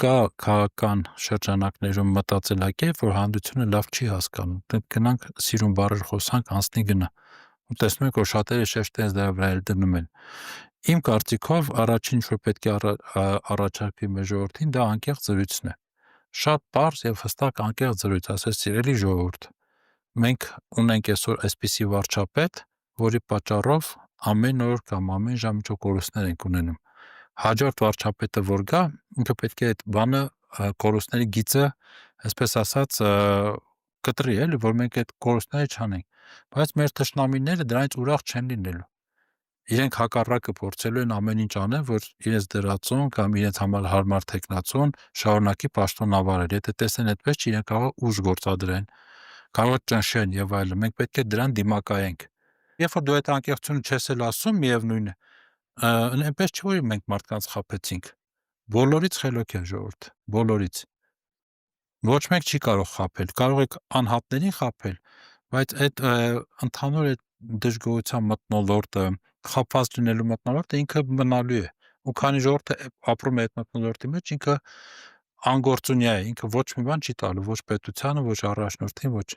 կա քաղաքական շրջանակներում մտածելակերպ, որ հանրությունը լավ չի հասկանում, գնանք սիրուն բառեր խոսանք, անցնի գնա, ու տեսնում եք, որ շատերը շեշտը հենց դրա վրա էլ դնում են։ Իմ կարծիքով առաջին, ինչ որ պետք է առաջարկվի մեր ժողովրդին, դա անկեղծ զրույցն է։ Շատ պարզ եւ հստակ անկեղծ զրույց, ասես սիրելի ժողովուրդ, մենք ունենք այսօր այսպիսի վարչապետ, որի պատճառով ամեն օր կամ ամեն ժամ ինչ-որ կորուստներ ենք ունենում։ Հաջորդ վարչապետը որ գա, ինքը պետք է այդ բանը կորուստների գիծը, այսպես ասած, կտրի, էլի, որ մենք այդ կորուստները չանենք։ Բայց մեր թշնամիները դրանից ուրախ չեն լինելու։ Իրենք հակառակը փորձելու են ամեն ինչ անել, որ իրենց դրածուն կամ իրենց համար հարմար թեկնածուն շարունակի պաշտոն ավարել։ Եթե տեսնեն այդպես չի, իրենք կարող ուժ գործադրեն, կարող ճնշեն եւ այլն։ Մենք պետք է դրան դիմակայենք։ Երբ որ դու այդ անկեղծությունը չես էլ ասում, միևնույն է, այնպես չէ, որ մենք մարդկանց խաբեցինք։ Բոլորից խելոք է ժողովուրդ, բոլորից։ Ոչ մեկ չի կարող խաբել, կարող եք անհատներին խաբել, բայց այդ ընդհանուր այդ դժգոհության մթնոլորտը, խաբված լինելու մթնոլորտը ինքը մնալու է։ Ու քանի ժողովուրդը ապրում է այդ մթնոլորտի մեջ, ինքը անգործունյա է, ինքը ոչ մի բան չի տալու, ոչ պետությանը, ոչ առաջնորդին, ոչ